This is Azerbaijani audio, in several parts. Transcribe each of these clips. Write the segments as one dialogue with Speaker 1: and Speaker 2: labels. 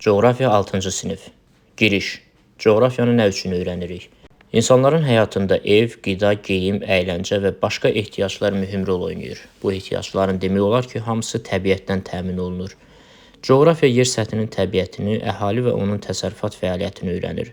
Speaker 1: Coğrafya 6-cı sinif. Giriş. Coğrafyanı nə üçün öyrənirik? İnsanların həyatında ev, qida, geyim, əyləncə və başqa ehtiyaclar mühüm rol oynayır. Bu ehtiyacların demək olar ki, hamısı təbiətdən təmin olunur. Coğrafiya yer səthinin təbiətini, əhali və onun təsərrüfat fəaliyyətini öyrənir.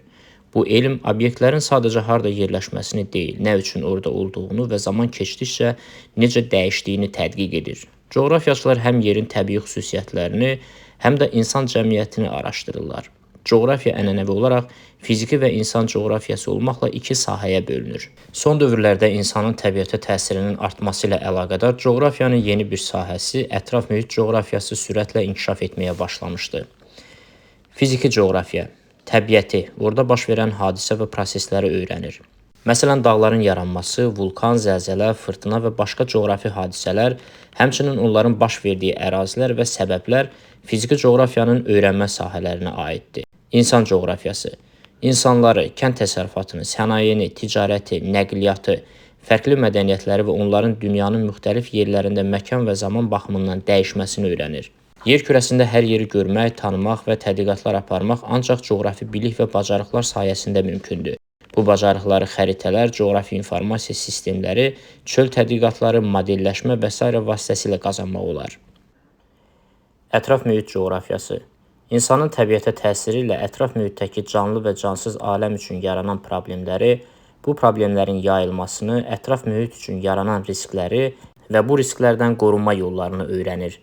Speaker 1: Bu elm obyektlərin sadəcə harda yerləşməsini deyil, nə üçün orada olduğunu və zaman keçdikcə necə dəyişdiyini tədqiq edir. Coğrafiyaçılar həm yerin təbii xüsusiyyətlərini, həm də insan cəmiyyətini araşdırırlar. Coğrafiya ənənəvi olaraq fiziki və insan coğrafiyası olmaqla iki sahəyə bölünür. Son dövrlərdə insanın təbiətə təsirinin artması ilə əlaqədar coğrafiyanın yeni bir sahəsi, ətraf mühit coğrafiyası sürətlə inkişaf etməyə başlamışdı. Fiziki coğrafiya, təbiəti, orada baş verən hadisə və prosesləri öyrənir. Məsələn, dağların yaranması, vulkan, zəlzələ, fırtına və başqa coğrafi hadisələr, həmçinin onların baş verdiyi ərazilər və səbəblər fiziki coğrafiyanın öyrənmə sahələrinə aiddir. İnsan coğrafiyası, insanları, kənd təsərrüfatını, sənayeni, ticarəti, nəqliyyatı, fərqli mədəniyyətləri və onların dünyanın müxtəlif yerlərində məkan və zaman baxımından dəyişməsini öyrənir. Yer kürəsində hər yeri görmək, tanımaq və tədqiqatlar aparmaq ancaq coğrafi bilik və bacarıqlar sayəsində mümkündür. Bu bacarıqları xəritələr, coğrafi informasiya sistemləri, çöl tədqiqatları, modelləşmə və s. vasitəsilə qazanmaq olar. Ətraf mühit coğrafiyası. İnsanın təbiətə təsiri ilə ətraf mühitdəki canlı və cansız aləm üçün yaranan problemləri, bu problemlərin yayılmasını, ətraf mühit üçün yaranan riskləri və bu risklərdən qorunma yollarını öyrənir.